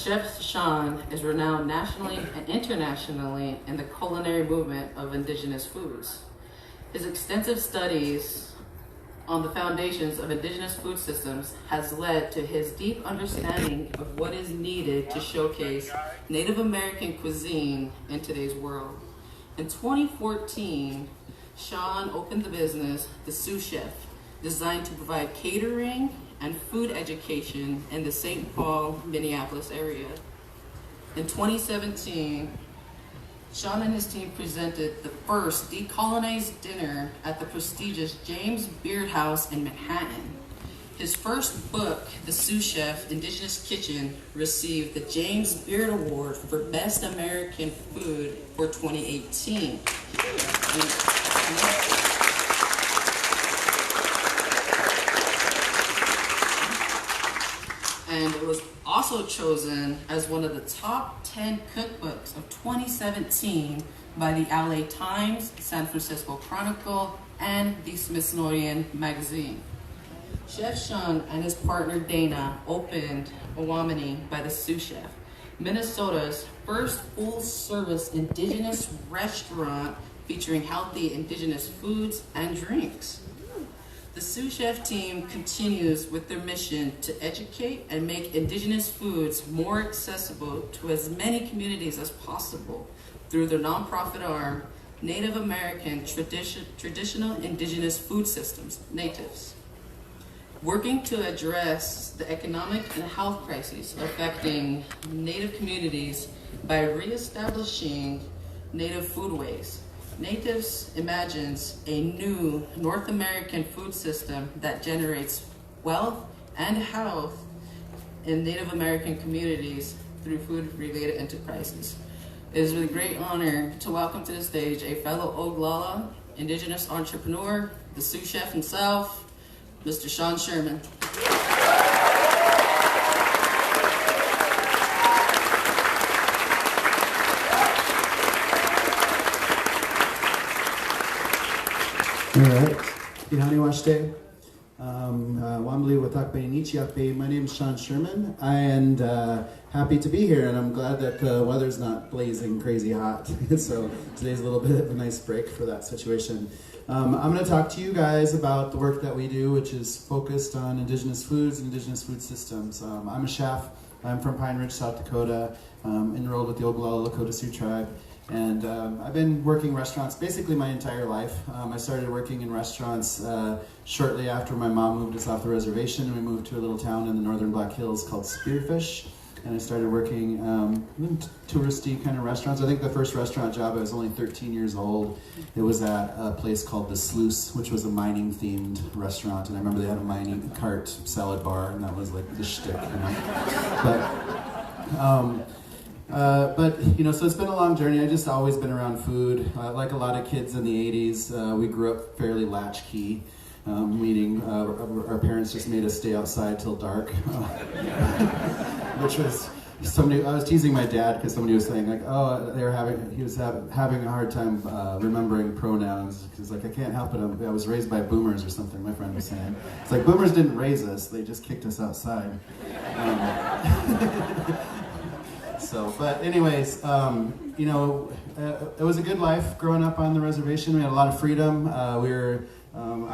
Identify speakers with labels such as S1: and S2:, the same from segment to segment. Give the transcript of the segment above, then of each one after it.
S1: Chef Sean is renowned nationally and internationally in the culinary movement of indigenous foods. His extensive studies on the foundations of indigenous food systems has led to his deep understanding of what is needed to showcase Native American cuisine in today's world. In 2014, Sean opened the business, the Sioux Chef, designed to provide catering and food education in the St. Paul, Minneapolis area. In 2017, Sean and his team presented the first decolonized dinner at the prestigious James Beard House in Manhattan. His first book, The Sioux Chef, Indigenous Kitchen, received the James Beard Award for Best American Food for 2018. And it was also chosen as one of the top 10 cookbooks of 2017 by the LA Times, San Francisco Chronicle, and the Smithsonian Magazine. Chef Sean and his partner Dana opened Owamini by the Sioux Chef, Minnesota's first full-service indigenous restaurant featuring healthy indigenous foods and drinks. The Sioux Chef team continues with their mission to educate and make indigenous foods more accessible to as many communities as possible through their nonprofit arm, Native American Traditional Indigenous Food Systems, NATIFS, working to address the economic and health crises affecting Native communities by reestablishing Native foodways. NATIFS imagines a new North American food system that generates wealth and health in Native American communities through food-related enterprises. It is with a great honor to welcome to the stage a fellow Oglala Indigenous entrepreneur, the Sioux Chef himself, Mr. Sean Sherman.
S2: All right. Ihani Washte. Wambli Watakbe Nichiakbe. My name is Sean Sherman, and happy to be here, and I'm glad that the weather's not blazing crazy hot. So today's a little bit of a nice break for that situation. I'm going to talk to you guys about the work that we do, which is focused on indigenous foods and indigenous food systems. I'm a chef. I'm from Pine Ridge, South Dakota, enrolled with the Oglala Lakota Sioux tribe. And I've been working restaurants basically my entire life. I started working in restaurants shortly after my mom moved us off the reservation, and we moved to a little town in the northern Black Hills called Spearfish. And I started working in touristy kind of restaurants. I think the first restaurant job, I was only 13 years old. It was at a place called The Sluice, which was a mining themed restaurant. And I remember they had a mining cart salad bar, and that was like the shtick, you know? But you know, so it's been a long journey. I've just always been around food. Like a lot of kids in the 80s, we grew up fairly latchkey, meaning our parents just made us stay outside till dark, which was somebody. I was teasing my dad because somebody was saying like, oh, he was having a hard time remembering pronouns because like I can't help it. I was raised by boomers or something. My friend was saying it's like boomers didn't raise us; they just kicked us outside. So, but anyways, you know, it was a good life growing up on the reservation. We had a lot of freedom. I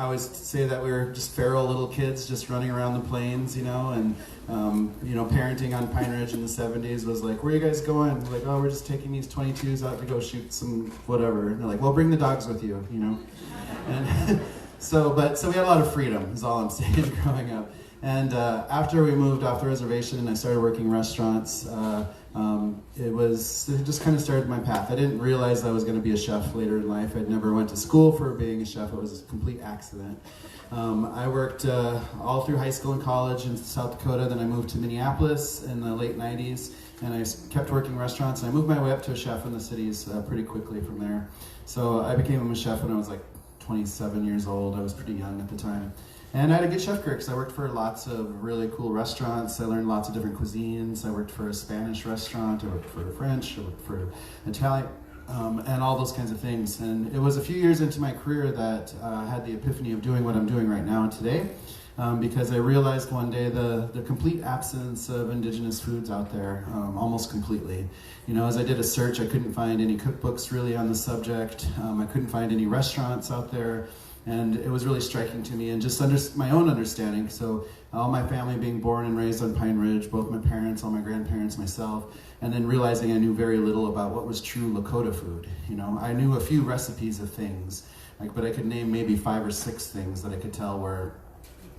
S2: always say that we were just feral little kids just running around the plains, you know, and, you know, parenting on Pine Ridge in the 70s was like, where are you guys going? We're like, oh, we're just taking these 22s out to go shoot some whatever. And they're like, well, bring the dogs with you, you know. And so we had a lot of freedom is all I'm saying growing up. And after we moved off the reservation and I started working restaurants, it just kind of started my path. I didn't realize I was going to be a chef later in life. I'd never went to school for being a chef. It was a complete accident. I worked all through high school and college in South Dakota. Then I moved to Minneapolis in the late 90s, and I kept working restaurants. And I moved my way up to a chef in the cities pretty quickly from there. So I became a chef when I was like 27 years old. I was pretty young at the time. And I had a good chef career because I worked for lots of really cool restaurants. I learned lots of different cuisines. I worked for a Spanish restaurant, I worked for French, I worked for Italian, and all those kinds of things. And it was a few years into my career that I had the epiphany of doing what I'm doing right now today. because I realized one day the complete absence of indigenous foods out there, almost completely. You know, as I did a search, I couldn't find any cookbooks really on the subject. I couldn't find any restaurants out there. And it was really striking to me, and just my own understanding. So all my family being born and raised on Pine Ridge, both my parents, all my grandparents, myself, and then realizing I knew very little about what was true Lakota food. You know, I knew a few recipes of things, but I could name maybe 5 or 6 things that I could tell were,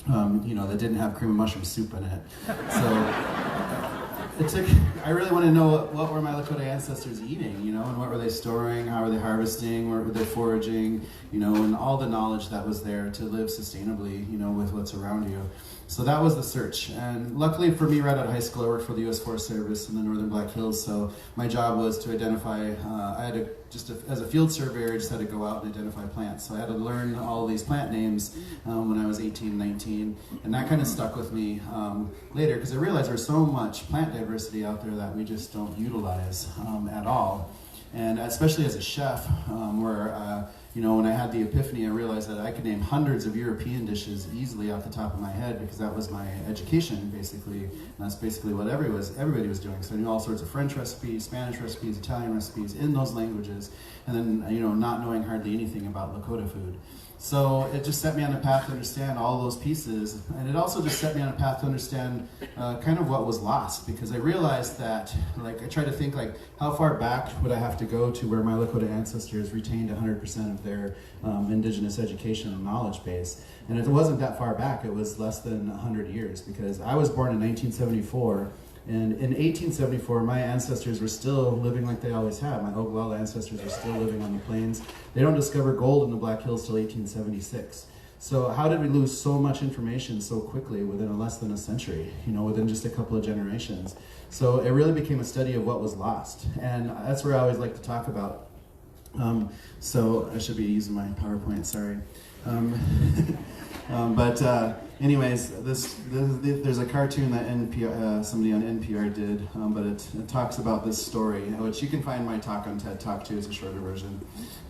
S2: you know, that didn't have cream of mushroom soup in it. So I really want to know what were my Lakota ancestors eating, you know, and what were they storing, how were they harvesting, where were they foraging, you know, and all the knowledge that was there to live sustainably, you know, with what's around you. So that was the search. And luckily for me, right out of high school, I worked for the U.S. Forest Service in the Northern Black Hills. So my job was to identify, as a field surveyor, I just had to go out and identify plants. So I had to learn all these plant names when I was 18, 19. And that kind of stuck with me later, because I realized there's so much plant diversity out there that we just don't utilize at all. And especially as a chef, you know, when I had the epiphany, I realized that I could name hundreds of European dishes easily off the top of my head, because that was my education, basically. And that's basically what everybody was doing. So I knew all sorts of French recipes, Spanish recipes, Italian recipes in those languages, and then, you know, not knowing hardly anything about Lakota food. So it just set me on a path to understand all those pieces, and it also just set me on a path to understand kind of what was lost, because I realized that, like, I tried to think, like, how far back would I have to go to where my Lakota ancestors retained 100% of their indigenous education and knowledge base, and it wasn't that far back. It was less than 100 years, because I was born in 1974. And in 1874, my ancestors were still living like they always have. My Oglala ancestors were still living on the plains. They don't discover gold in the Black Hills till 1876. So how did we lose so much information so quickly within less than a century, you know, within just a couple of generations? So it really became a study of what was lost. And that's where I always like to talk about. So I should be using my PowerPoint, sorry. Anyways, there's a cartoon that somebody on NPR did, but it talks about this story, which you can find my talk on TED Talk too, it's a shorter version.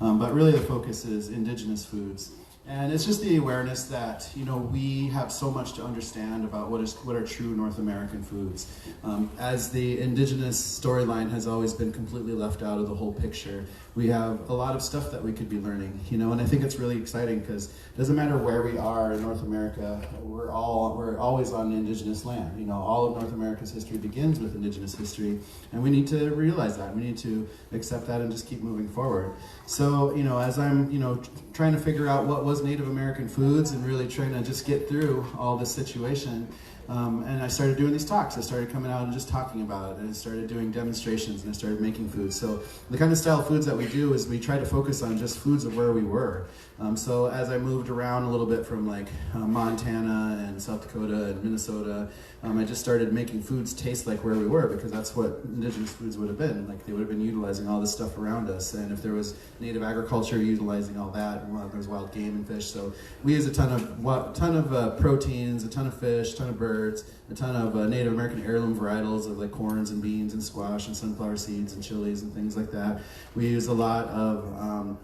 S2: But really the focus is indigenous foods. And it's just the awareness that, you know, we have so much to understand about what are true North American foods. As the indigenous storyline has always been completely left out of the whole picture, we have a lot of stuff that we could be learning, you know, and I think it's really exciting, because it doesn't matter where we are in North America, we're always on indigenous land. You know, all of North America's history begins with indigenous history, and we need to realize that. We need to accept that and just keep moving forward. So, you know, as I'm, you know, trying to figure out what was Native American foods and really trying to just get through all this situation, and I started doing these talks. I started coming out and just talking about it, and I started doing demonstrations, and I started making food. So the kind of style of foods that we do is we try to focus on just foods of where we were. So as I moved around a little bit from like Montana and South Dakota and Minnesota, I just started making foods taste like where we were, because that's what indigenous foods would have been. Like, they would have been utilizing all this stuff around us, and if there was native agriculture, utilizing all that, and there was wild game and fish. So we use a ton of proteins, a ton of fish, a ton of birds, a ton of Native American heirloom varietals of like corns and beans and squash and sunflower seeds and chilies and things like that. We use a lot of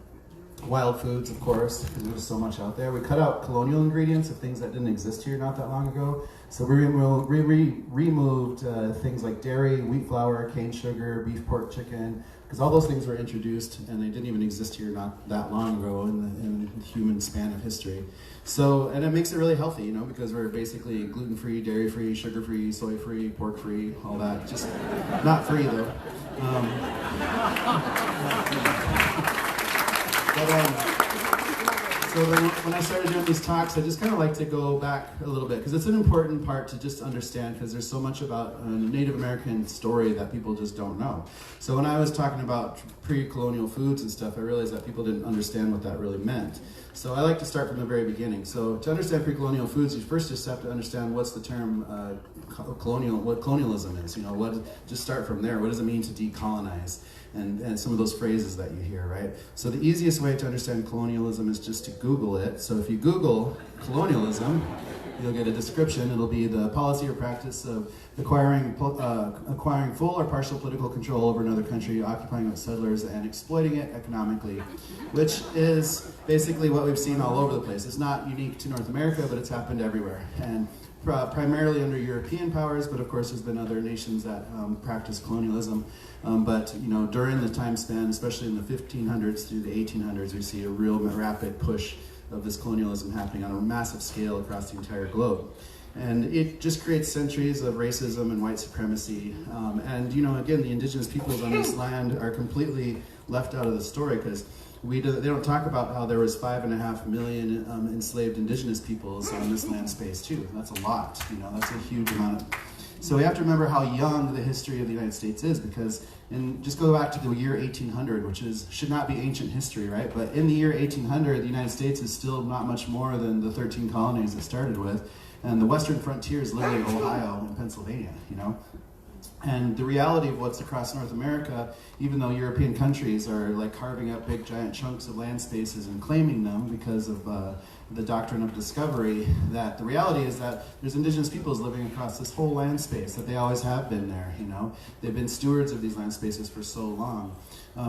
S2: wild foods, of course, because there's so much out there. We cut out colonial ingredients of things that didn't exist here not that long ago. So we removed things like dairy, wheat flour, cane sugar, beef, pork, chicken, because all those things were introduced and they didn't even exist here not that long ago in the human span of history. So, and it makes it really healthy, you know, because we're basically gluten-free, dairy-free, sugar-free, soy-free, pork-free, all that. Just not free, though. So then when I started doing these talks, I just kind of like to go back a little bit, because it's an important part to just understand, because there's so much about a Native American story that people just don't know. So when I was talking about pre-colonial foods and stuff, I realized that people didn't understand what that really meant. So I like to start from the very beginning. So to understand pre-colonial foods, you first just have to understand what's the term what colonialism is. You know, just start from there. What does it mean to decolonize? And some of those phrases that you hear, right? So the easiest way to understand colonialism is just to Google it. So if you Google colonialism, you'll get a description. It'll be the policy or practice of acquiring full or partial political control over another country, occupying its settlers, and exploiting it economically, which is basically what we've seen all over the place. It's not unique to North America, but it's happened everywhere. And primarily under European powers, but of course there's been other nations that practice colonialism. But during the time span, especially in the 1500s through the 1800s, we see a real rapid push of this colonialism happening on a massive scale across the entire globe. And it just creates centuries of racism and white supremacy. And again, the indigenous peoples on this land are completely left out of the story, because they don't talk about how there was 5.5 million enslaved indigenous peoples on this land space too. That's a lot, that's a huge amount. So we have to remember how young the history of the United States is, because just go back to the year 1800, which should not be ancient history, right? But in the year 1800, the United States is still not much more than the 13 colonies it started with. And the western frontier is literally Ohio and Pennsylvania, And the reality of what's across North America, even though European countries are like carving up big giant chunks of land spaces and claiming them because of the doctrine of discovery, that the reality is that there's indigenous peoples living across this whole land space, that they always have been there, They've been stewards of these land spaces for so long.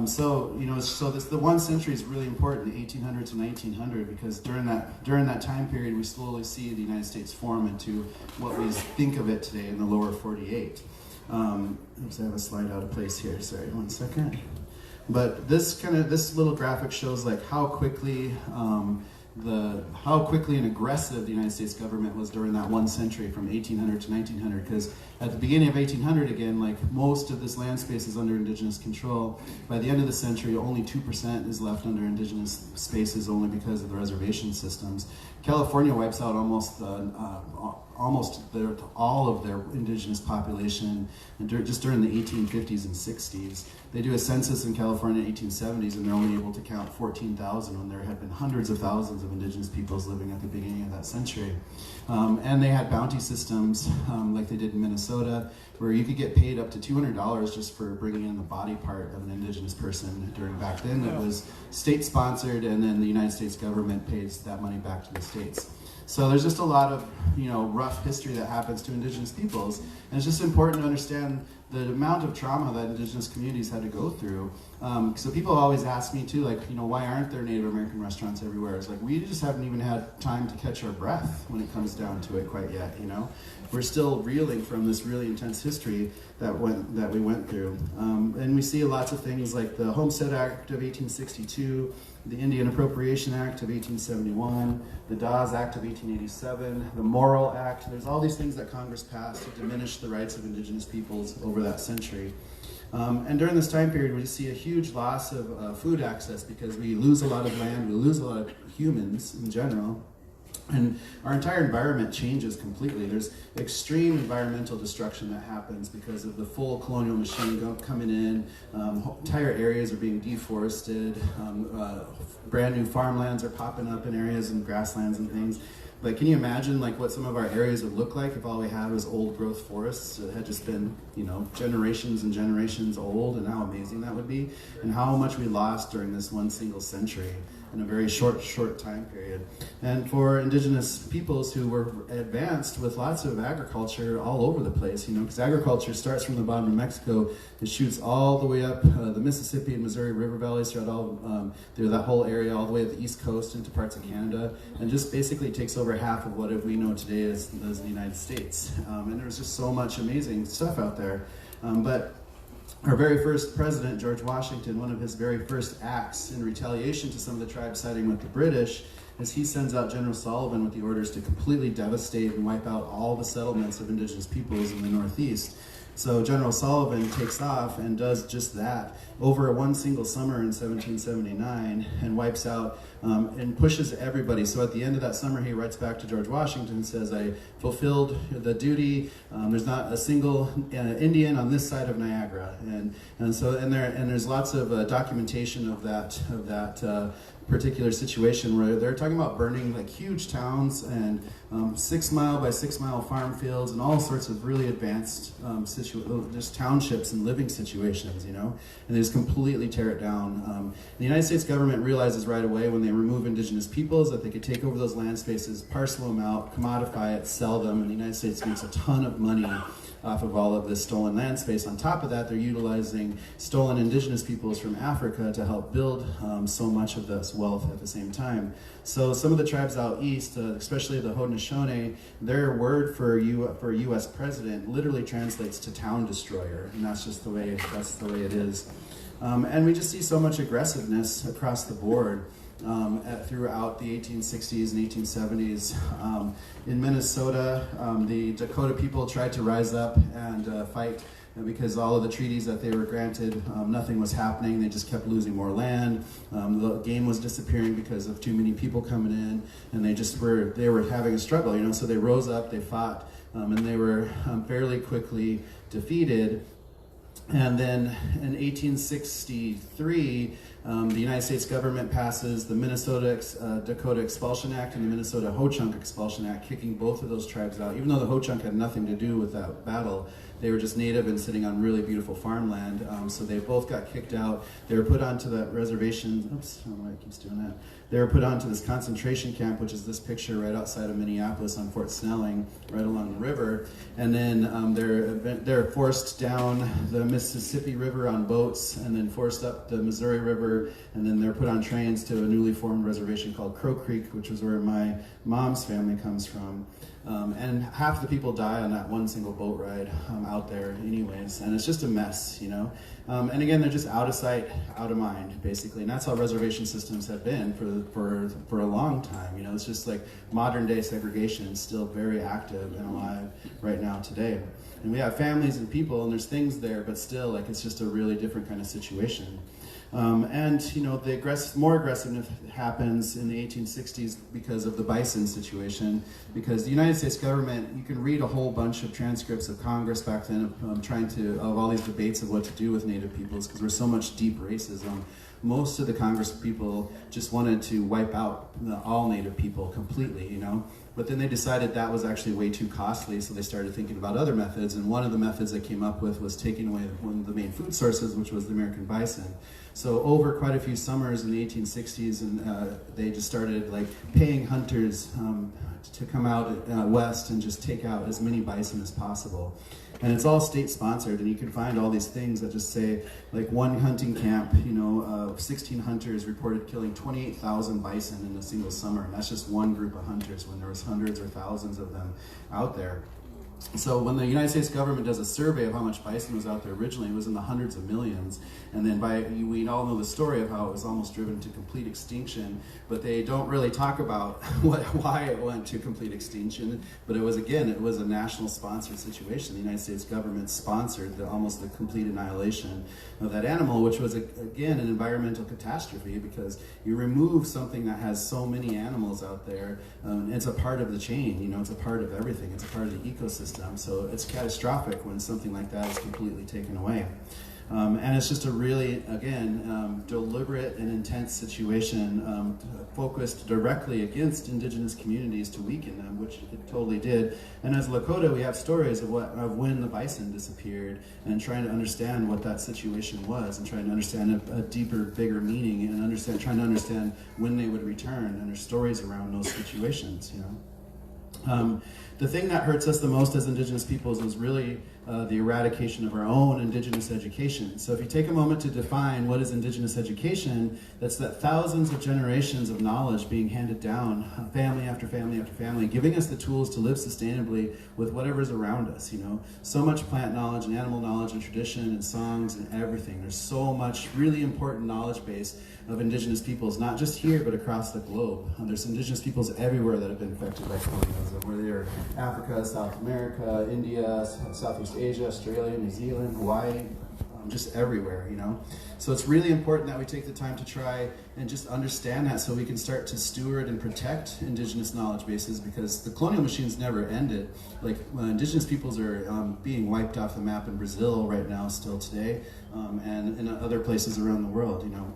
S2: So the 1 century is really important, 1800 to 1900, because during that time period, we slowly see the United States form into what we think of it today in the lower 48. Oops, I have a slide out of place here. Sorry, 1 second. But this little graphic shows like how quickly and aggressive the United States government was during that 1 century, from 1800 to 1900. Because at the beginning of 1800, again, like most of this land space is under indigenous control. By the end of the century, only 2% is left under indigenous spaces, only because of the reservation systems. California wipes out almost all of their indigenous population just during the 1850s and 60s. They do a census in California in the 1870s, and they're only able to count 14,000 when there had been hundreds of thousands of indigenous peoples living at the beginning of that century. And they had bounty systems like they did in Minnesota, where you could get paid up to $200 just for bringing in the body part of an indigenous person. Back then it was state-sponsored, and then the United States government pays that money back to the states. So there's just a lot of rough history that happens to indigenous peoples, and it's just important to understand the amount of trauma that indigenous communities had to go through. So people always ask me too, why aren't there Native American restaurants everywhere? It's like, we just haven't even had time to catch our breath when it comes down to it quite yet. We're still reeling from this really intense history that we went through. And we see lots of things like the Homestead Act of 1862, the Indian Appropriation Act of 1871, the Dawes Act of 1887, the Morrill Act. There's all these things that Congress passed to diminish the rights of indigenous peoples over that century. And during this time period, we see a huge loss of food access, because we lose a lot of land, we lose a lot of humans in general. And our entire environment changes completely. There's extreme environmental destruction that happens because of the full colonial machine coming in. Entire areas are being deforested. Brand new farmlands are popping up in areas, and grasslands and things. Like, can you imagine what some of our areas would look like if all we had was old growth forests that had just been, generations and generations old, and how amazing that would be, and how much we lost during this one single century in a very short time period. And for indigenous peoples who were advanced with lots of agriculture all over the place, because agriculture starts from the bottom of Mexico, it shoots all the way up the Mississippi and Missouri River valleys throughout through that whole area, all the way to the East Coast into parts of Canada, and just basically takes over half of what we know today as the United States. And there's just so much amazing stuff out there. But our very first president, George Washington, one of his very first acts in retaliation to some of the tribes siding with the British, is he sends out General Sullivan with the orders to completely devastate and wipe out all the settlements of indigenous peoples in the Northeast. So General Sullivan takes off and does just that over one single summer in 1779, and wipes out and pushes everybody. So at the end of that summer, he writes back to George Washington and says, "I fulfilled the duty. There's not a single Indian on this side of Niagara." And there's lots of documentation of that particular situation where they're talking about burning like huge towns and 6 mile by 6 mile farm fields and all sorts of really advanced just townships and living situations, you know, and they just completely tear it down. The United States government realizes right away when they remove indigenous peoples that they could take over those land spaces, parcel them out, commodify it, sell them, and the United States makes a ton of money off of all of this stolen land space. On top of that, they're utilizing stolen indigenous peoples from Africa to help build so much of this wealth at the same time. So some of the tribes out east, especially the Haudenosaunee, their word for U.S. president literally translates to town destroyer, and that's just the way it is. And we just see so much aggressiveness across the board. Throughout the 1860s and 1870s. In Minnesota, the Dakota people tried to rise up and fight because all of the treaties that they were granted, nothing was happening. They just kept losing more land. The game was disappearing because of too many people coming in, and they were having a struggle, you know. So they rose up, they fought, and they were fairly quickly defeated. And then in 1863, the United States government passes the Minnesota-Dakota Expulsion Act and the Minnesota Ho-Chunk Expulsion Act, kicking both of those tribes out. Even though the Ho-Chunk had nothing to do with that battle, they were just native and sitting on really beautiful farmland. So they both got kicked out. They were put onto that reservation. Oops, I don't know why it keeps doing that. They were put onto this concentration camp, which is this picture right outside of Minneapolis on Fort Snelling, right along the river. And then they're forced down the Mississippi River on boats, and then forced up the Missouri River, and then they're put on trains to a newly formed reservation called Crow Creek, which is where my mom's family comes from. And half the people die on that one single boat ride out there anyways, and it's just a mess, you know. And again, they're just out of sight, out of mind, basically, and that's how reservation systems have been for a long time, you know. It's just like modern day segregation is still very active and alive right now today. And we have families and people, and there's things there, but still, like, it's just a really different kind of situation. And you know, the more aggressiveness happens in the 1860s because of the bison situation, because the United States government, you can read a whole bunch of transcripts of Congress back then of all these debates of what to do with Native peoples, because there's so much deep racism. Most of the Congress people just wanted to wipe out all Native people completely, you know. But then they decided that was actually way too costly, so they started thinking about other methods, and one of the methods they came up with was taking away one of the main food sources, which was the American bison. So over quite a few summers in the 1860s, and they just started like paying hunters to come out west and just take out as many bison as possible. And it's all state sponsored, and you can find all these things that just say, like, one hunting camp, you know, 16 hunters reported killing 28,000 bison in a single summer, and that's just one group of hunters when there was hundreds or thousands of them out there. So when the United States government does a survey of how much bison was out there originally, it was in the hundreds of millions. And then we all know the story of how it was almost driven to complete extinction, but they don't really talk about why it went to complete extinction. But it was a national sponsored situation. The United States government sponsored almost the complete annihilation of that animal, which was, again, an environmental catastrophe, because you remove something that has so many animals out there. It's a part of the chain, you know, it's a part of everything. It's a part of the ecosystem. So it's catastrophic when something like that is completely taken away. And it's just a really, again, deliberate and intense situation focused directly against indigenous communities to weaken them, which it totally did. And as Lakota, we have stories of when the bison disappeared, and trying to understand what that situation was, and trying to understand a deeper, bigger meaning, and trying to understand when they would return, and there's stories around those situations, you know. The thing that hurts us the most as indigenous peoples is really the eradication of our own indigenous education. So if you take a moment to define what is indigenous education, that's that thousands of generations of knowledge being handed down, family after family after family, giving us the tools to live sustainably with whatever's around us, you know. So much plant knowledge and animal knowledge and tradition and songs and everything. There's so much really important knowledge base of indigenous peoples, not just here, but across the globe. There's indigenous peoples everywhere that have been affected by colonialism, whether they're Africa, South America, India, Southeast Asia, Australia, New Zealand, Hawaii, just everywhere, you know. So it's really important that we take the time to try and just understand that, so we can start to steward and protect indigenous knowledge bases, because the colonial machines never ended. Like, indigenous peoples are being wiped off the map in Brazil right now, still today, and in other places around the world, you know.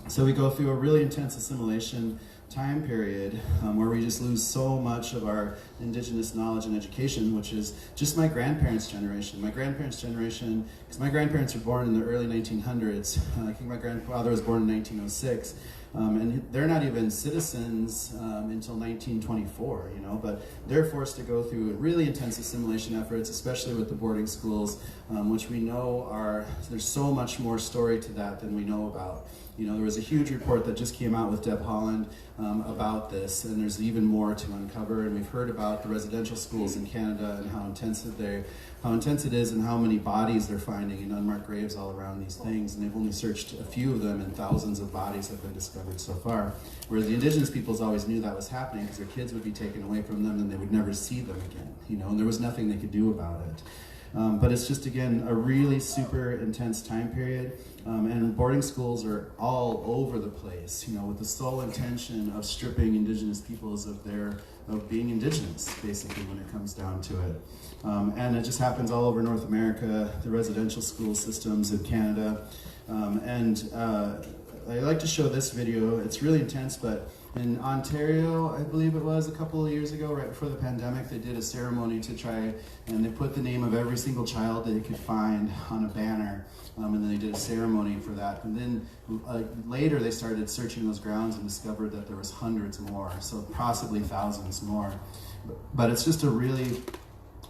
S2: So we go through a really intense assimilation time period where we just lose so much of our Indigenous knowledge and education, which is just my grandparents' generation. My grandparents' generation, because my grandparents were born in the early 1900s. I think my grandfather was born in 1906. And they're not even citizens until 1924, you know, but they're forced to go through really intense assimilation efforts, especially with the boarding schools, which we know there's so much more story to that than we know about. You know, there was a huge report that just came out with Deb Holland about this, and there's even more to uncover, and we've heard about the residential schools in Canada and how intense it is and how many bodies they're finding in unmarked graves all around these things, and they've only searched a few of them, and thousands of bodies have been discovered so far. Whereas the Indigenous peoples always knew that was happening because their kids would be taken away from them and they would never see them again, you know, and there was nothing they could do about it. But it's just, again, a really super intense time period, and boarding schools are all over the place, you know, with the sole intention of stripping Indigenous peoples of being Indigenous, basically, when it comes down to it. And it just happens all over North America, the residential school systems in Canada. I like to show this video. It's really intense, but in Ontario, I believe it was a couple of years ago, right before the pandemic, they did a ceremony to try, and they put the name of every single child they could find on a banner, and then they did a ceremony for that. And then later they started searching those grounds and discovered that there was hundreds more, so possibly thousands more. But it's just a really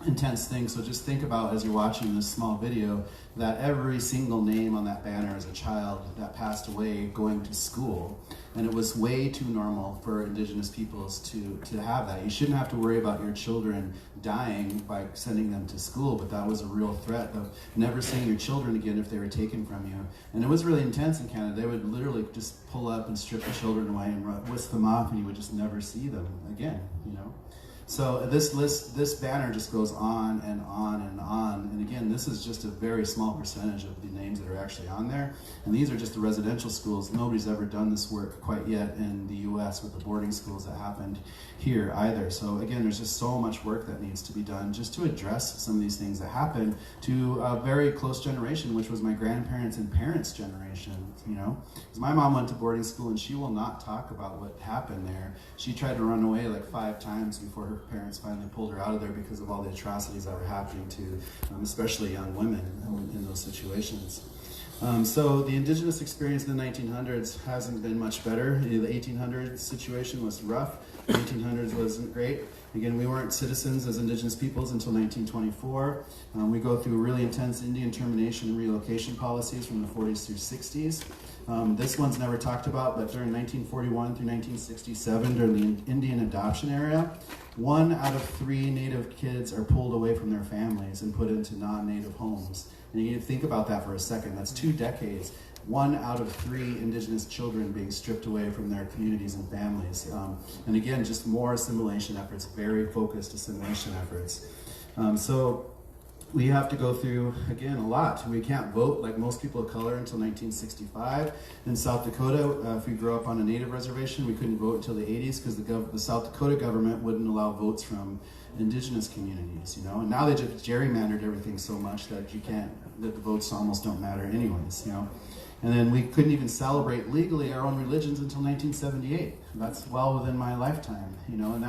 S2: intense thing. So just think about, as you're watching this small video, that every single name on that banner is a child that passed away going to school. And it was way too normal for Indigenous peoples to have that. You shouldn't have to worry about your children dying by sending them to school, but that was a real threat of never seeing your children again if they were taken from you. And it was really intense in Canada. They would literally just pull up and strip the children away and whisk them off, and you would just never see them again, you know? So this banner just goes on and on and on. And again, this is just a very small percentage of the names that are actually on there. And these are just the residential schools. Nobody's ever done this work quite yet in the US with the boarding schools that happened here either. So again, there's just so much work that needs to be done just to address some of these things that happened to a very close generation, which was my grandparents' and parents' generation, you know? Because my mom went to boarding school and she will not talk about what happened there. She tried to run away like 5 times before her parents finally pulled her out of there because of all the atrocities that were happening to especially young women in those situations. So the Indigenous experience in the 1900s hasn't been much better. The 1800s situation was rough. The 1800s wasn't great. Again, we weren't citizens as Indigenous peoples until 1924. We go through really intense Indian termination and relocation policies from the 40s through 60s. This one's never talked about, but during 1941 through 1967, during the Indian adoption era, 1 out of 3 Native kids are pulled away from their families and put into non-Native homes. And you need to think about that for a second. That's 2 decades. 1 out of 3 Indigenous children being stripped away from their communities and families. And again, just more assimilation efforts, very focused assimilation efforts. So we have to go through, again, a lot. We can't vote like most people of color until 1965. In South Dakota, if we grew up on a Native reservation, we couldn't vote until the 80s because the South Dakota government wouldn't allow votes from Indigenous communities, you know. And now they just gerrymandered everything so much that the votes almost don't matter anyways, you know. And then we couldn't even celebrate legally our own religions until 1978. That's well within my lifetime, you know, and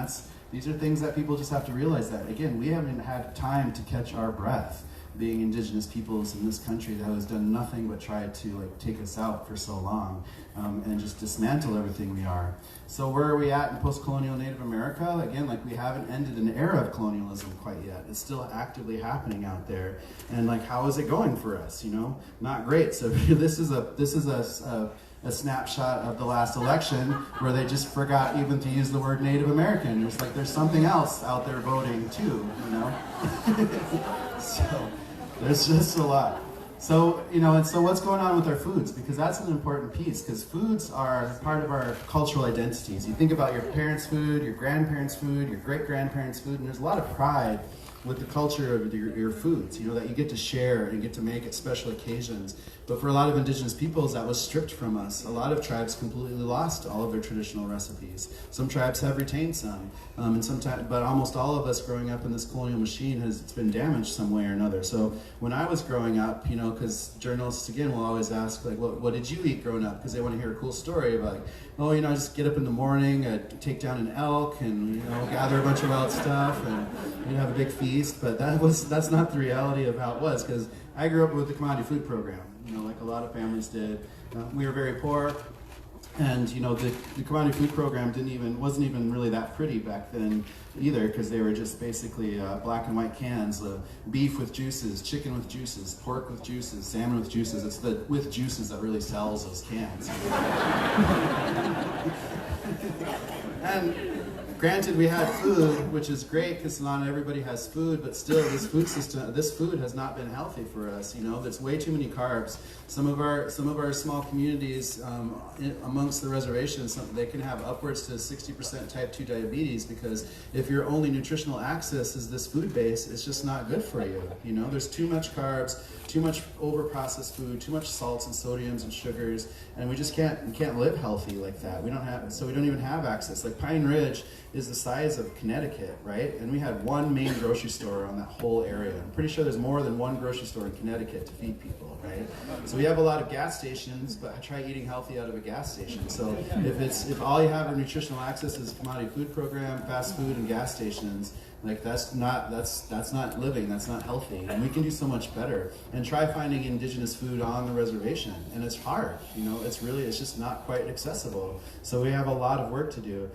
S2: these are things that people just have to realize that, again, we haven't had time to catch our breath being Indigenous peoples in this country that has done nothing but try to take us out for so long and just dismantle everything we are. So where are we at in post-colonial Native America? Again, we haven't ended an era of colonialism quite yet. It's still actively happening out there. And how is it going for us? You know, not great. So this is a snapshot of the last election where they just forgot even to use the word Native American. It's there's something else out there voting too, you know? So there's just a lot. So, you know, and so what's going on with our foods? Because that's an important piece, because foods are part of our cultural identities. You think about your parents' food, your grandparents' food, your great-grandparents' food, and there's a lot of pride with the culture of your foods, you know, that you get to share and get to make at special occasions. But for a lot of indigenous peoples, that was stripped from us. A lot of tribes completely lost all of their traditional recipes. Some tribes have retained some, and sometimes, but almost all of us growing up in this colonial machine it's been damaged some way or another. So when I was growing up, you know, because journalists again will always ask like, what did you eat growing up? Because they want to hear a cool story about, like, oh, you know, I just get up in the morning, I'd take down an elk, and you know, gather a bunch of wild stuff, and we'd have a big feast. But that's not the reality of how it was, because I grew up with the commodity food program, you know, like a lot of families did. We were very poor, and you know, the commodity food program wasn't even really that pretty back then either, because they were just basically black and white cans, beef with juices, chicken with juices, pork with juices, salmon with juices. It's the with juices that really sells those cans. And granted, we had food, which is great because not everybody has food, but still, this food has not been healthy for us. You know, there's way too many carbs. Some of our small communities amongst the reservations, they can have upwards to 60% type 2 diabetes, because if your only nutritional access is this food base, it's just not good for you. You know, there's too much carbs, too much over-processed food, too much salts and sodiums and sugars, and we can't live healthy like that. We don't even have access. Like Pine Ridge is the size of Connecticut, right? And we had one main grocery store on that whole area. I'm pretty sure there's more than one grocery store in Connecticut to feed people, right? So we have a lot of gas stations, but I try eating healthy out of a gas station. So if all you have are nutritional access is commodity food program, fast food, and gas stations, like that's not living, that's not healthy. And we can do so much better. And try finding indigenous food on the reservation. And it's hard, you know, it's just not quite accessible. So we have a lot of work to do.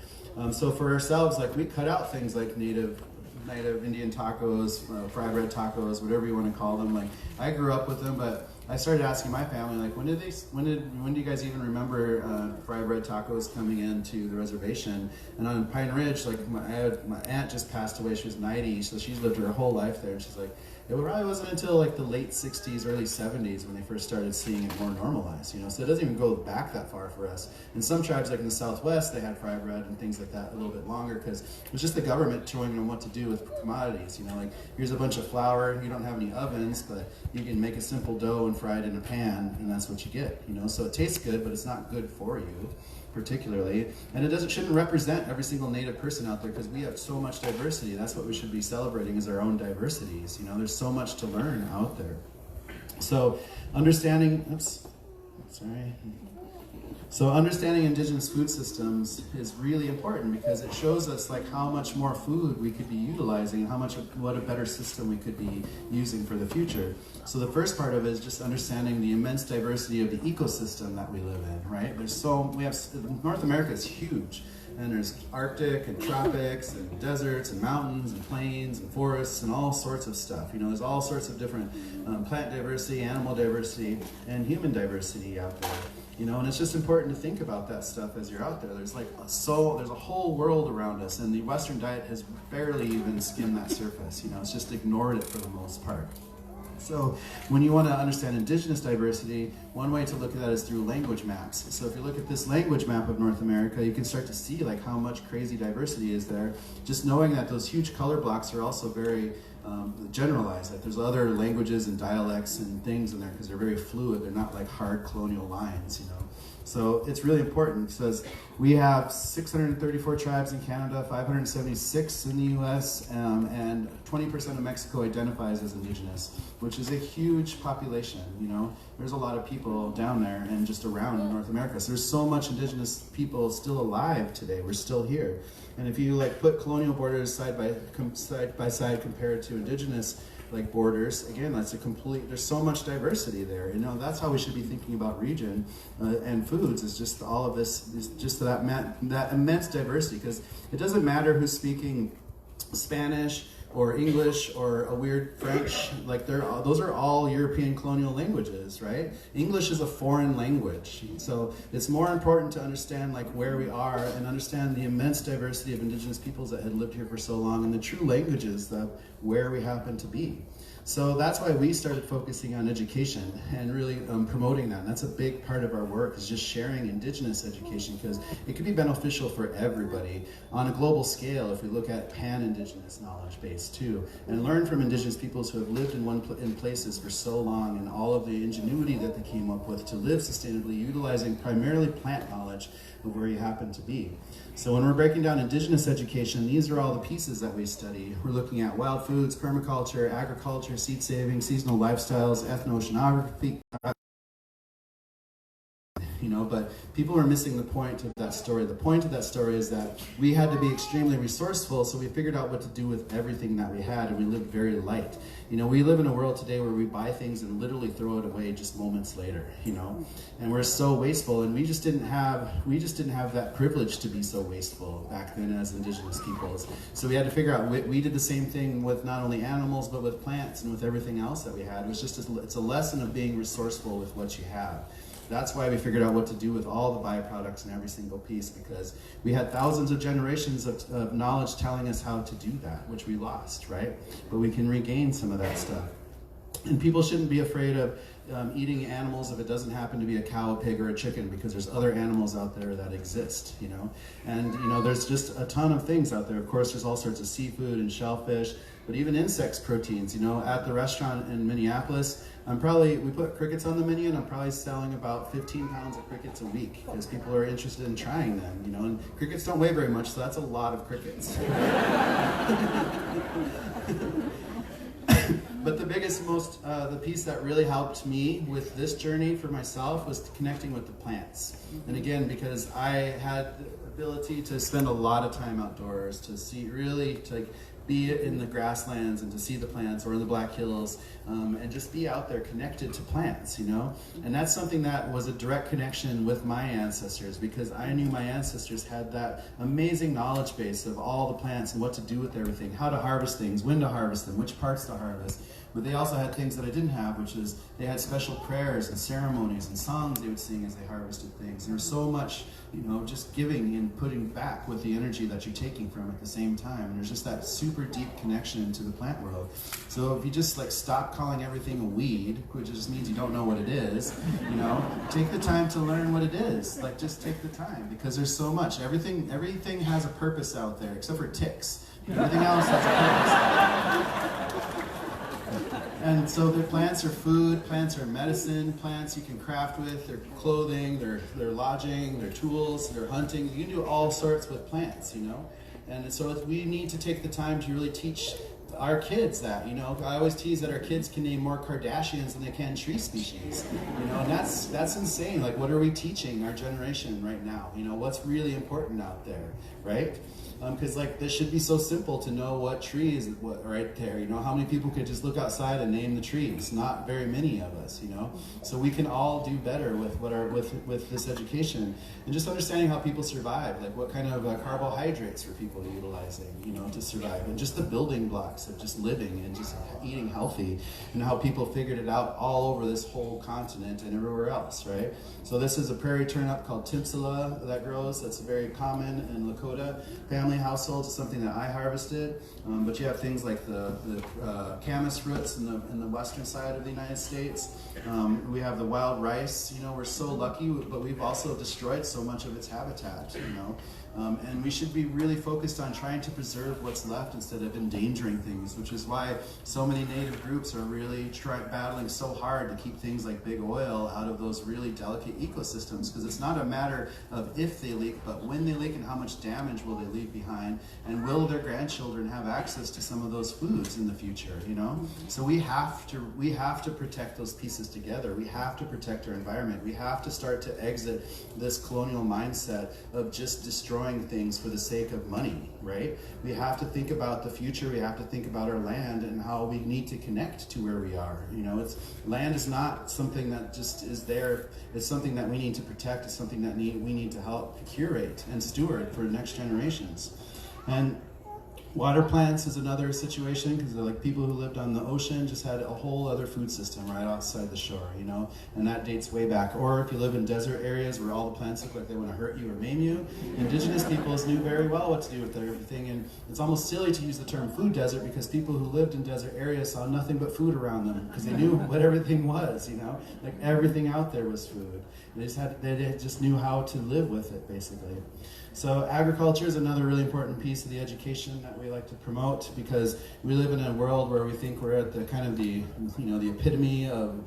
S2: So for ourselves, like we cut out things like native Indian tacos, fried bread tacos, whatever you want to call them. Like I grew up with them, but I started asking my family, like, when do you guys even remember fried bread tacos coming into the reservation? And on Pine Ridge, like my aunt just passed away. She was 90, so she's lived her whole life there. And she's like, it probably wasn't until like the late 60s, early 70s when they first started seeing it more normalized, you know, so it doesn't even go back that far for us. In some tribes, like in the Southwest, they had fried bread and things like that a little bit longer, because it was just the government showing them what to do with commodities, you know, like here's a bunch of flour, you don't have any ovens, but you can make a simple dough and fry it in a pan, and that's what you get, you know, so it tastes good, but it's not good for you particularly, and it shouldn't represent every single Native person out there, because we have so much diversity. That's what we should be celebrating, is our own diversities. You know, there's so much to learn out there. So understanding indigenous food systems is really important, because it shows us like how much more food we could be utilizing, and what a better system we could be using for the future. So the first part of it is just understanding the immense diversity of the ecosystem that we live in, right? North America is huge, and there's Arctic and tropics and deserts and mountains and plains and forests and all sorts of stuff. You know, there's all sorts of different plant diversity, animal diversity, and human diversity out there. You know, and it's just important to think about that stuff as you're out there. There's a whole world around us, and the Western diet has barely even skimmed that surface. You know, it's just ignored it for the most part. So when you want to understand indigenous diversity, one way to look at that is through language maps. So if you look at this language map of North America, you can start to see like how much crazy diversity is there. Just knowing that those huge color blocks are also very generalized. Like there's other languages and dialects and things in there, because they're very fluid. They're not like hard colonial lines, you know. So it's really important, because we have 634 tribes in Canada, 576 in the U.S., and 20% of Mexico identifies as Indigenous, which is a huge population, you know. There's a lot of people down there and just around North America. So there's so much Indigenous people still alive today. We're still here. And if you like put colonial borders side by side compared to Indigenous like borders, again, there's so much diversity there. You know, that's how we should be thinking about region and foods, is just all of this, is just that immense diversity, because it doesn't matter who's speaking Spanish or English or a weird French, like those are all European colonial languages, right? English is a foreign language. So it's more important to understand like where we are and understand the immense diversity of Indigenous peoples that had lived here for so long, and the true languages of where we happen to be. So that's why we started focusing on education and really promoting that. And that's a big part of our work, is just sharing Indigenous education, because it can be beneficial for everybody on a global scale if we look at pan-Indigenous knowledge base too, and learn from Indigenous peoples who have lived in places for so long, and all of the ingenuity that they came up with to live sustainably, utilizing primarily plant knowledge of where you happen to be. So when we're breaking down Indigenous education, these are all the pieces that we study. We're looking at wild foods, permaculture, agriculture, seed saving, seasonal lifestyles, ethno-oceanography, but people are missing the point of that story. The point of that story is that we had to be extremely resourceful, so we figured out what to do with everything that we had, and we lived very light. We live in a world today where we buy things and literally throw it away just moments later, and we're so wasteful, and we just didn't have that privilege to be so wasteful back then as Indigenous peoples. So we had to figure out, we did the same thing with not only animals, but with plants and with everything else that we had. It's a lesson of being resourceful with what you have. That's why we figured out what to do with all the byproducts and every single piece, because we had thousands of generations of knowledge telling us how to do that, which we lost, right? But we can regain some of that stuff. And people shouldn't be afraid of eating animals if it doesn't happen to be a cow, a pig, or a chicken, because there's other animals out there that exist, And, there's just a ton of things out there. Of course, there's all sorts of seafood and shellfish, but even insects proteins. At the restaurant in Minneapolis, we put crickets on the menu, and I'm probably selling about 15 pounds of crickets a week, because people are interested in trying them, and crickets don't weigh very much, so that's a lot of crickets. But the biggest, the piece that really helped me with this journey for myself was connecting with the plants. And again, because I had the ability to spend a lot of time outdoors, to be in the grasslands and to see the plants, or in the Black Hills, and just be out there connected to plants, And that's something that was a direct connection with my ancestors, because I knew my ancestors had that amazing knowledge base of all the plants and what to do with everything, how to harvest things, when to harvest them, which parts to harvest. But they also had things that I didn't have, which is they had special prayers and ceremonies and songs they would sing as they harvested things. And there's so much, just giving and putting back with the energy that you're taking from at the same time. And there's just that super deep connection to the plant world. So if you just stop calling everything a weed, which just means you don't know what it is, take the time to learn what it is. Just take the time, because there's so much. Everything has a purpose out there, except for ticks. Everything else has a purpose. And so the plants are food, plants are medicine, plants you can craft with, their clothing, their lodging, their tools, their hunting. You can do all sorts with plants, And so we need to take the time to really teach our kids that, I always tease that our kids can name more Kardashians than they can tree species, and that's insane. What are we teaching our generation right now? What's really important out there, right? Because this should be so simple to know what tree is what right there. How many people could just look outside and name the trees? Not very many of us. So we can all do better with this education, and just understanding how people survive. What kind of carbohydrates are people utilizing, to survive, and just the building blocks of just living and just eating healthy, and how people figured it out all over this whole continent and everywhere else, right? So this is a prairie turnip called Timsala that grows. That's very common in Lakota family households. It's something that I harvested, but you have things like the camas roots in the western side of the United States. We have the wild rice. We're so lucky, but we've also destroyed so much of its habitat. And we should be really focused on trying to preserve what's left instead of endangering things, which is why so many native groups are really battling so hard to keep things like big oil out of those really delicate ecosystems, because it's not a matter of if they leak, but when they leak and how much damage will they leave behind, and will their grandchildren have access to some of those foods in the future, So we have to protect those pieces together. We have to protect our environment. We have to start to exit this colonial mindset of just destroying things for the sake of money, right? We have to think about the future. We have to think about our land and how we need to connect to where we are. Land is not something that just is there. It's something that we need to protect. It's something that we need to help curate and steward for next generations. And Water plants is another situation because they're like people who lived on the ocean just had a whole other food system right outside the shore, you know, and that dates way back. Or if you live in desert areas where all the plants look like they want to hurt you or maim you, indigenous peoples knew very well what to do with everything. And it's almost silly to use the term food desert because people who lived in desert areas saw nothing but food around them because they knew what everything was, you know, like everything out there was food. They just knew how to live with it, basically. So agriculture is another really important piece of the education that we like to promote because we live in a world where we think we're at the kind of the epitome of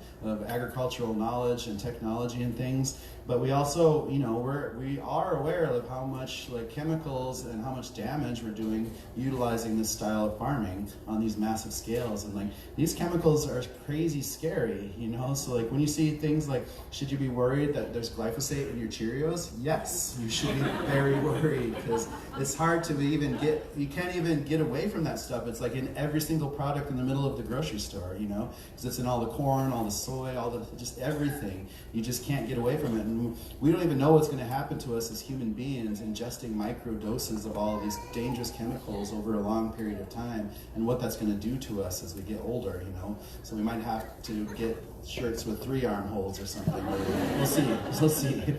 S2: agricultural knowledge and technology and things. But we also, we are aware of how much like chemicals and how much damage we're doing utilizing this style of farming on these massive scales. And like these chemicals are crazy scary, So like when you see things like, should you be worried that there's glyphosate in your Cheerios? Yes, you should be very worried because it's hard to even you can't even get away from that stuff. It's like in every single product in the middle of the grocery store, because it's in all the corn, all the soy, just everything. You just can't get away from it. And we don't even know what's going to happen to us as human beings ingesting micro doses of all of these dangerous chemicals over a long period of time and what that's going to do to us as we get older, So we might have to get shirts with 3 armholes or something. We'll see.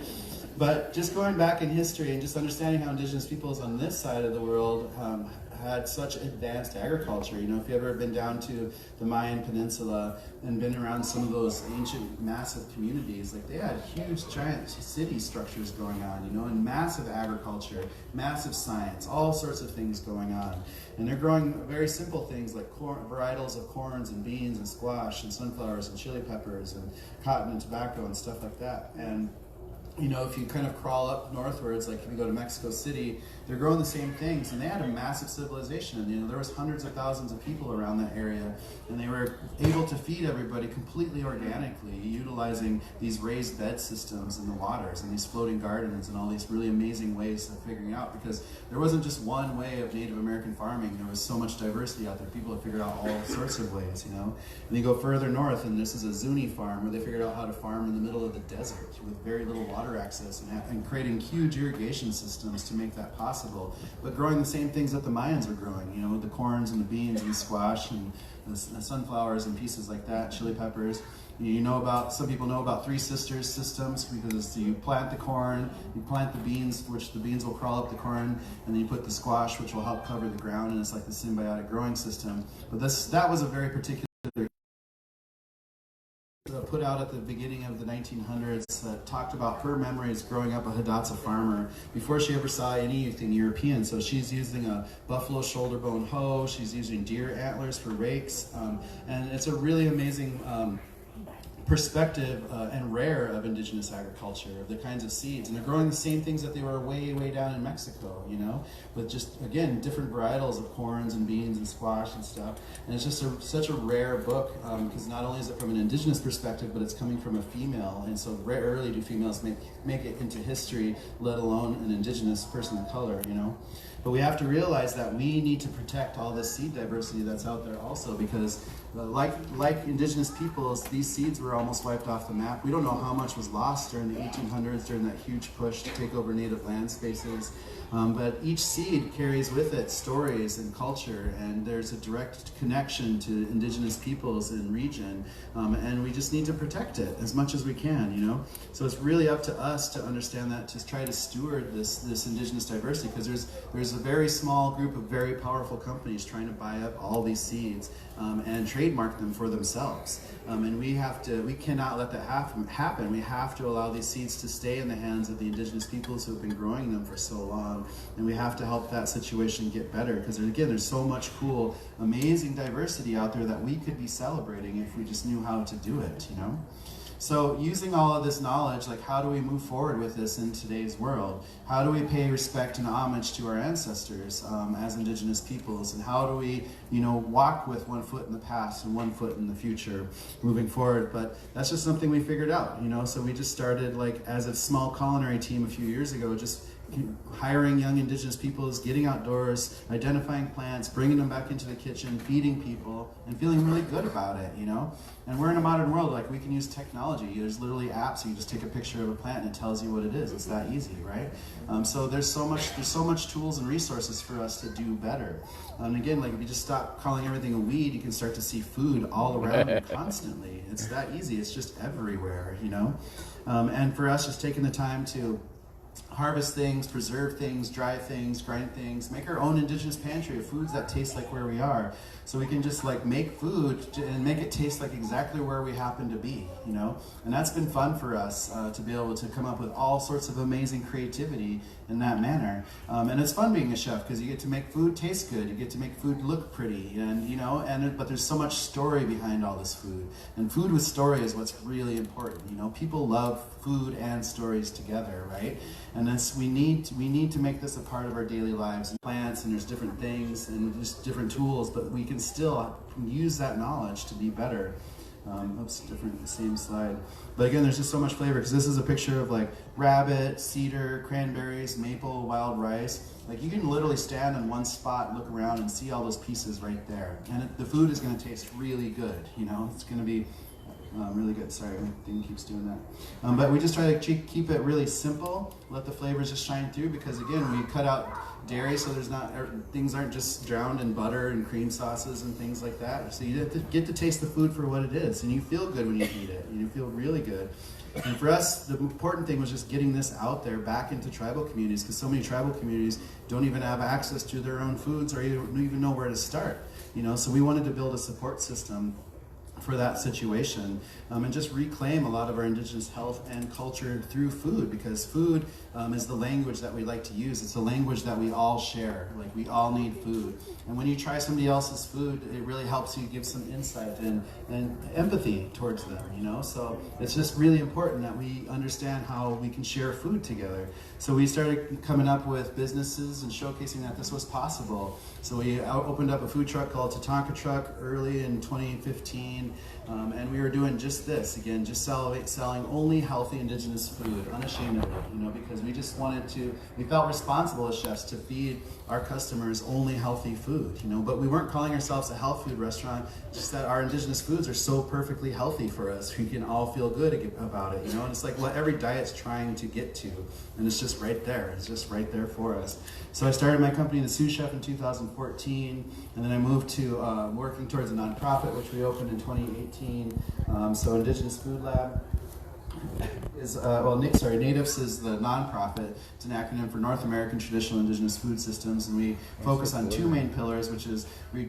S2: But just going back in history and just understanding how indigenous peoples on this side of the world had such advanced agriculture. If you've ever been down to the Mayan Peninsula and been around some of those ancient, massive communities, like they had huge, giant city structures going on, and massive agriculture, massive science, all sorts of things going on. And they're growing very simple things like varietals of corns and beans and squash and sunflowers and chili peppers and cotton and tobacco and stuff like that. And if you kind of crawl up northwards, like if you go to Mexico City, they're growing the same things, and they had a massive civilization. There was hundreds of thousands of people around that area, and they were able to feed everybody completely organically, utilizing these raised bed systems in the waters and these floating gardens and all these really amazing ways of figuring out, because there wasn't just one way of Native American farming. There was so much diversity out there. People have figured out all sorts of ways, And you go further north, and this is a Zuni farm where they figured out how to farm in the middle of the desert with very little water access and creating huge irrigation systems to make that possible, but growing the same things that the Mayans were growing, with the corns and the beans and the squash and the sunflowers and pieces like that, chili peppers. Some people know about Three Sisters systems because you plant the corn, you plant the beans, which the beans will crawl up the corn, and then you put the squash, which will help cover the ground, and it's like the symbiotic growing system. But that was a very particular put out at the beginning of the 1900s that talked about her memories growing up a Hidatsa farmer before she ever saw anything European. So she's using a buffalo shoulder bone hoe, she's using deer antlers for rakes, and it's a really amazing perspective and rare of indigenous agriculture, of the kinds of seeds. And they're growing the same things that they were way, way down in Mexico, with just, again, different varietals of corns and beans and squash and stuff. And it's just such a rare book because not only is it from an indigenous perspective, but it's coming from a female. And so rarely do females make it into history, let alone an indigenous person of color, But we have to realize that we need to protect all this seed diversity that's out there also, because like indigenous peoples, these seeds were almost wiped off the map. We don't know how much was lost during the 1800s, during that huge push to take over native land spaces. But each seed carries with it stories and culture, and there's a direct connection to indigenous peoples in region, and we just need to protect it as much as we can, So it's really up to us to understand that, to try to steward this indigenous diversity, because there's a very small group of very powerful companies trying to buy up all these seeds and trademark them for themselves. And we cannot let that happen. We have to allow these seeds to stay in the hands of the indigenous peoples who have been growing them for so long. And we have to help that situation get better, because there's so much cool, amazing diversity out there that we could be celebrating if we just knew how to do it, So using all of this knowledge, like how do we move forward with this in today's world? How do we pay respect and homage to our ancestors as indigenous peoples? And how do we, walk with one foot in the past and one foot in the future moving forward? But that's just something we figured out, So we just started as a small culinary team a few years ago, just hiring young Indigenous people is getting outdoors, identifying plants, bringing them back into the kitchen, feeding people, and feeling really good about it, you know? And we're in a modern world, like we can use technology. There's literally apps, you just take a picture of a plant and it tells you what it is. It's that easy, right? So there's so much tools and resources for us to do better. And again, like if you just stop calling everything a weed, you can start to see food all around you constantly. It's that easy, it's just everywhere, you know? And for us, just taking the time to harvest things, preserve things, dry things, grind things, make our own Indigenous pantry of foods that taste like where we are. So we can just like make food and make it taste like exactly where we happen to be, you know? And that's been fun for us to be able to come up with all sorts of amazing creativity in that manner. And it's fun being a chef because you get to make food taste good, you get to make food look pretty, and you know, but there's so much story behind all this food. And food with story is what's really important, you know? People love food and stories together, right? And we need to make this a part of our daily lives. And plants, and there's different things and just different tools, but we can still use that knowledge to be better. The same slide. But again, there's just so much flavor because this is a picture of like rabbit, cedar, cranberries, maple, wild rice. Like you can literally stand in one spot, look around, and see all those pieces right there. And the food is going to taste really good. You know, it's going to be really good. Sorry, my thing keeps doing that. But we just try to keep it really simple, let the flavors just shine through, because again, we cut out dairy so things aren't just drowned in butter and cream sauces and things like that. So you get to taste the food for what it is, and you feel good when you eat it, and you feel really good. And for us, the important thing was just getting this out there back into tribal communities, because so many tribal communities don't even have access to their own foods or don't even know where to start. You know, so we wanted to build a support system for that situation, and just reclaim a lot of our Indigenous health and culture through food, because food is the language that we like to use. It's a language that we all share. Like we all need food, and when you try somebody else's food, it really helps you give some insight and empathy towards them, you know? So it's just really important that we understand how we can share food together. So we started coming up with businesses and showcasing that this was possible. So we opened up a food truck called Tatanka Truck early in 2015, and we were doing just this, again, just selling only healthy Indigenous food, unashamedly, you know, because we felt responsible as chefs to feed our customers only healthy food, you know, but we weren't calling ourselves a health food restaurant, just that our Indigenous foods are so perfectly healthy for us. We can all feel good about it, you know, and it's like what every diet's trying to get to, and it's just right there. It's just right there for us. So I started my company, the Sioux Chef, in 2014, and then I moved to working towards a nonprofit, which we opened in 2018. So Indigenous Food Lab is, NATIFS is the nonprofit. It's an acronym for North American Traditional Indigenous Food Systems, and we focus on two main pillars, which is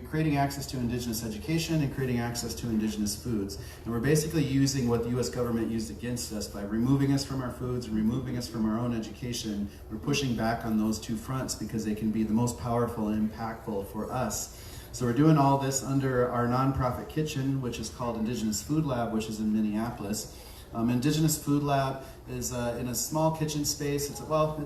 S2: creating access to Indigenous education and creating access to Indigenous foods. And we're basically using what the U.S. government used against us by removing us from our foods and removing us from our own education. We're pushing back on those two fronts because they can be the most powerful and impactful for us. So we're doing all this under our nonprofit kitchen, which is called Indigenous Food Lab, which is in Minneapolis. Indigenous Food Lab is in a small kitchen space. It's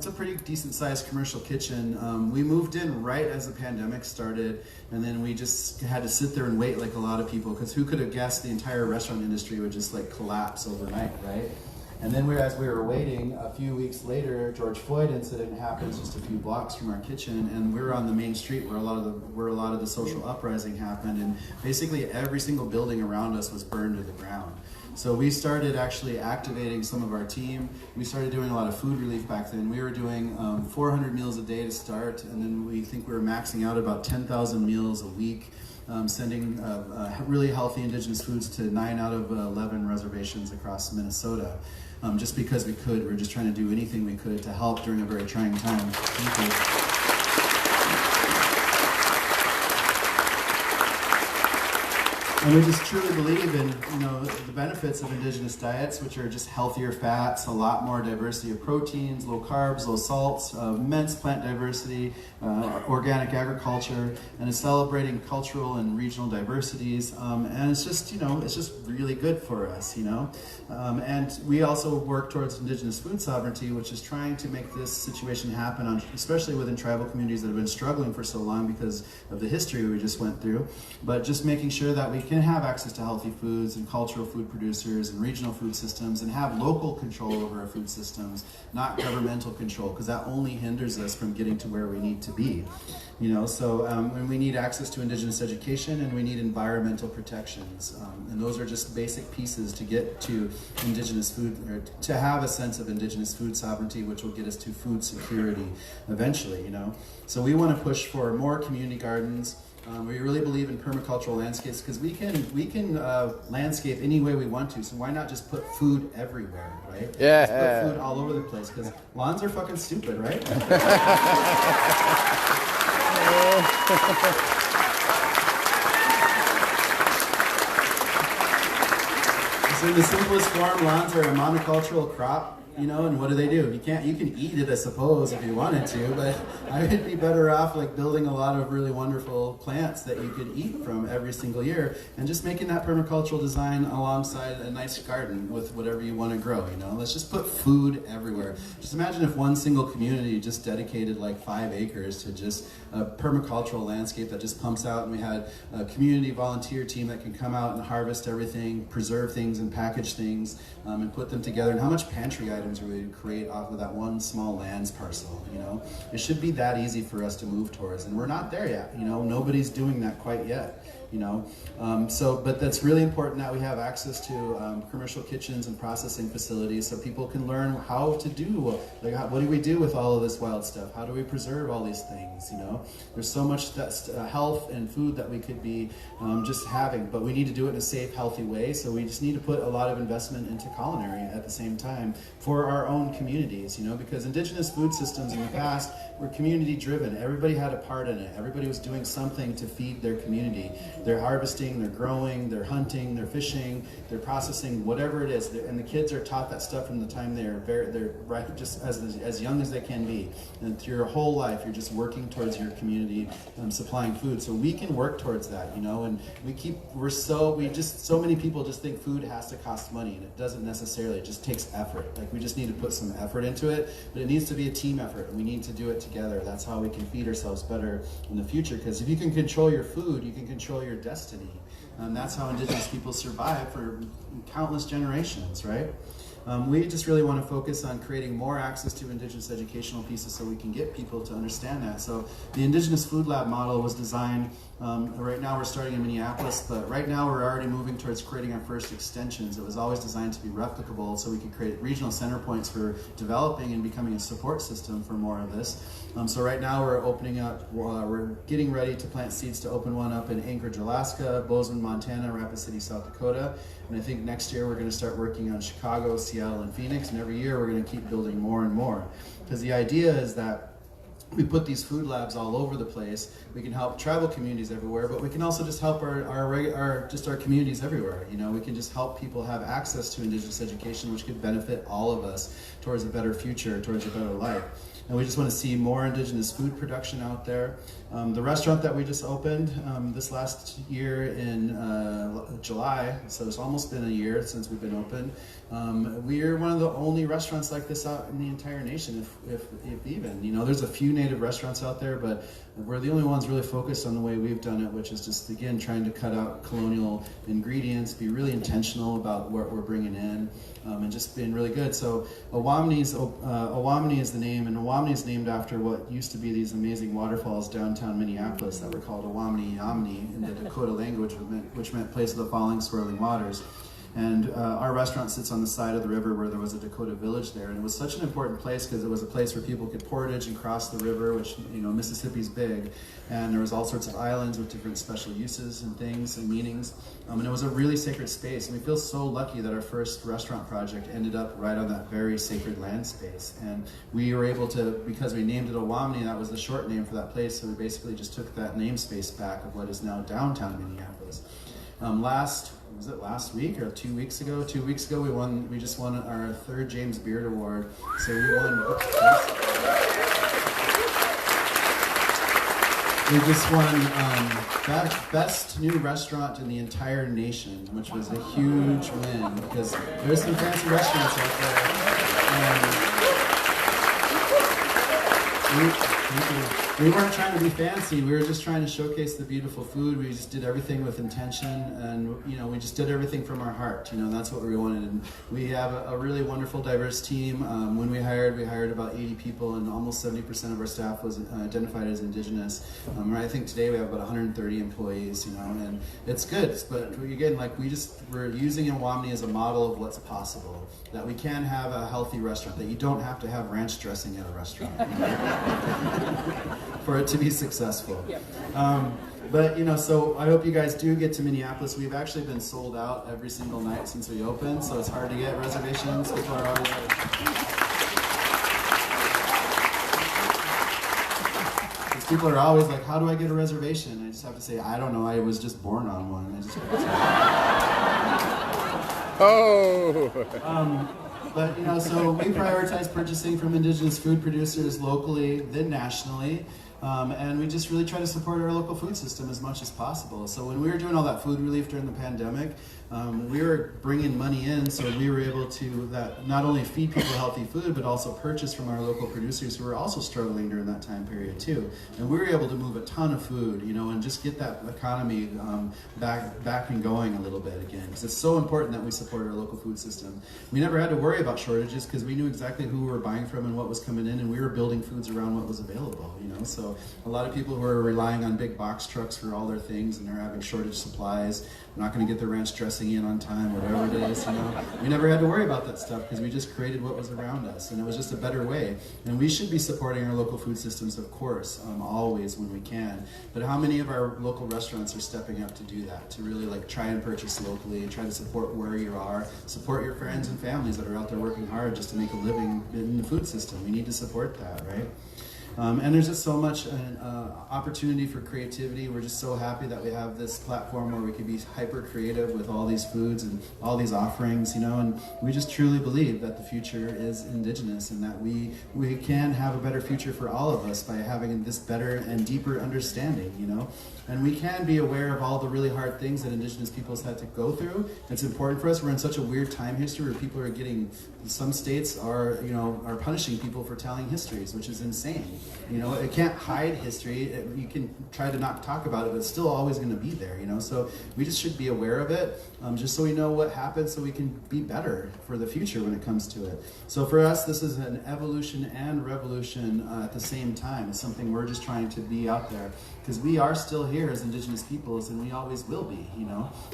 S2: a pretty decent sized commercial kitchen. We moved in right as the pandemic started, and then we just had to sit there and wait like a lot of people, because who could have guessed the entire restaurant industry would just like collapse overnight, right? And then as we were waiting, a few weeks later, George Floyd incident happens just a few blocks from our kitchen, and we were on the main street where a lot of the social uprising happened, and basically every single building around us was burned to the ground. So we started actually activating some of our team. We started doing a lot of food relief back then. We were doing 400 meals a day to start, and then we think we were maxing out about 10,000 meals a week, sending really healthy Indigenous foods to 9 out of 11 reservations across Minnesota. Just because we could. We're just trying to do anything we could to help during a very trying time. Thank you. And we just truly believe in, you know, the benefits of Indigenous diets, which are just healthier fats, a lot more diversity of proteins, low carbs, low salts, immense plant diversity, organic agriculture, and it's celebrating cultural and regional diversities. And it's just, you know, it's just really good for us, you know. And we also work towards Indigenous food sovereignty, which is trying to make this situation happen, especially within tribal communities that have been struggling for so long because of the history we just went through. But just making sure that we can can have access to healthy foods and cultural food producers and regional food systems and have local control over our food systems, not governmental control, because that only hinders us from getting to where we need to be. So and we need access to Indigenous education, and we need environmental protections. And those are just basic pieces to get to Indigenous food, or to have a sense of Indigenous food sovereignty, which will get us to food security eventually, So we want to push for more community gardens. We really believe in permacultural landscapes because we can landscape any way we want to. So why not just put food everywhere, right?
S3: Yeah.
S2: Just put food all over the place because lawns are fucking stupid, right? So in the simplest form, lawns are a monocultural crop. And what do? You can eat it, I suppose, if you wanted to, but I would be better off like building a lot of really wonderful plants that you could eat from every single year and just making that permacultural design alongside a nice garden with whatever you want to grow, Let's just put food everywhere. Just imagine if one single community just dedicated like 5 acres to just a permacultural landscape that just pumps out, and we had a community volunteer team that can come out and harvest everything, preserve things and package things, and put them together, and how much pantry items we would create off of that one small lands parcel. It should be that easy for us to move towards, and we're not there yet. Nobody's doing that quite yet. But that's really important that we have access to commercial kitchens and processing facilities so people can learn how to do, what do we do with all of this wild stuff? How do we preserve all these things? There's so much that's health and food that we could be just having, but we need to do it in a safe, healthy way. So we just need to put a lot of investment into culinary at the same time for our own communities, because Indigenous food systems in the past were community driven. Everybody had a part in it. Everybody was doing something to feed their community. They're harvesting, they're growing, they're hunting, they're fishing, they're processing, whatever it is. And the kids are taught that stuff from the time they're right, just as young as they can be. And through your whole life, you're just working towards your community, supplying food. So we can work towards that, and so many people just think food has to cost money, and it doesn't necessarily. It just takes effort. Like, we just need to put some effort into it, but it needs to be a team effort, and we need to do it together. That's how we can feed ourselves better in the future, because if you can control your food, you can control your destiny. That's how Indigenous people survive for countless generations, right? We just really want to focus on creating more access to Indigenous educational pieces so we can get people to understand that. So the Indigenous Food Lab model was designed, right now we're starting in Minneapolis, but right now we're already moving towards creating our first extensions. It was always designed to be replicable so we could create regional center points for developing and becoming a support system for more of this. So right now we're opening up, we're getting ready to plant seeds to open one up in Anchorage, Alaska, Bozeman, Montana, Rapid City, South Dakota. And I think next year we're going to start working on Chicago, Seattle, and Phoenix. And every year we're going to keep building more and more. Because the idea is that we put these food labs all over the place. We can help tribal communities everywhere, but we can also just help our communities everywhere. We can just help people have access to Indigenous education, which could benefit all of us towards a better future, towards a better life. And we just want to see more Indigenous food production out there. The restaurant that we just opened this last year in July, so it's almost been a year since we've been open. We're one of the only restaurants like this out in the entire nation, if even. There's a few native restaurants out there, but we're the only ones really focused on the way we've done it, which is just, again, trying to cut out colonial ingredients, be really intentional about what we're bringing in, and just being really good. So Owamni is the name, and Owamni is named after what used to be these amazing waterfalls downtown Minneapolis that were called Owamni Yamni in the Dakota language, which meant place of the falling swirling waters. And our restaurant sits on the side of the river where there was a Dakota village there, and it was such an important place because it was a place where people could portage and cross the river, which, Mississippi's big, and there was all sorts of islands with different special uses and things and meanings, and it was a really sacred space, and we feel so lucky that our first restaurant project ended up right on that very sacred land space. And we were able to, because we named it Owamni, that was the short name for that place, so we basically just took that namespace back of what is now downtown Minneapolis. Last week or 2 weeks ago? 2 weeks ago we just won our third James Beard Award. So we just won best new restaurant in the entire nation, which was a huge win because there's some fancy restaurants out there. Thank you. We weren't trying to be fancy. We were just trying to showcase the beautiful food. We just did everything with intention, and we just did everything from our heart. That's what we wanted. And we have a really wonderful, diverse team. When we hired about 80 people, and almost 70% of our staff was identified as Indigenous. I think today we have about 130 employees. And it's good. But again, we're using Awamni as a model of what's possible. That we can have a healthy restaurant. That you don't have to have ranch dressing at a restaurant. For it to be successful.
S3: Yep.
S2: So I hope you guys do get to Minneapolis. We've actually been sold out every single night since we opened, so it's hard to get reservations. People are always like, how do I get a reservation? I just have to say, I don't know, I was just born on one. So we prioritize purchasing from Indigenous food producers locally, then nationally. And we just really try to support our local food system as much as possible. So when we were doing all that food relief during the pandemic, we were bringing money in, so we were able to not only feed people healthy food, but also purchase from our local producers who were also struggling during that time period too. And we were able to move a ton of food, and just get that economy back and going a little bit again. Because it's so important that we support our local food system. We never had to worry about shortages because we knew exactly who we were buying from and what was coming in, and we were building foods around what was available. So a lot of people who are relying on big box trucks for all their things, and they're having shortage supplies, they're not going to get their ranch dressing in on time, whatever it is. We never had to worry about that stuff because we just created what was around us, and it was just a better way. And we should be supporting our local food systems, of course, always when we can. But how many of our local restaurants are stepping up to do that? To really try and purchase locally, try to support where you are, support your friends and families that are out there working hard just to make a living in the food system. We need to support that, right? And there's just so much opportunity for creativity. We're just so happy that we have this platform where we can be hyper creative with all these foods and all these offerings, and we just truly believe that the future is Indigenous, and that we can have a better future for all of us by having this better and deeper understanding, And we can be aware of all the really hard things that Indigenous peoples had to go through. It's important for us. We're in such a weird time history where people are some states are punishing people for telling histories, which is insane. It can't hide history. You can try to not talk about it, but it's still always going to be there, So we just should be aware of it, just so we know what happened, so we can be better for the future when it comes to it. So for us, this is an evolution and revolution at the same time. It's something we're just trying to be out there, because we are still here as Indigenous peoples, and we always will be,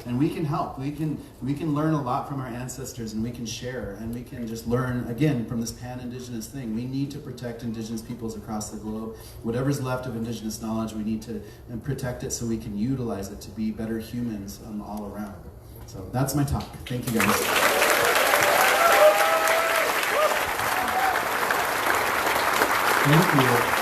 S2: And we can help. We can learn a lot from our ancestors, and we can share, and we can just learn, again, from this pan-Indigenous thing. We need to protect Indigenous peoples across the globe. Whatever's left of Indigenous knowledge, we need to protect it so we can utilize it to be better humans all around. So that's my talk. Thank you, guys. Thank you.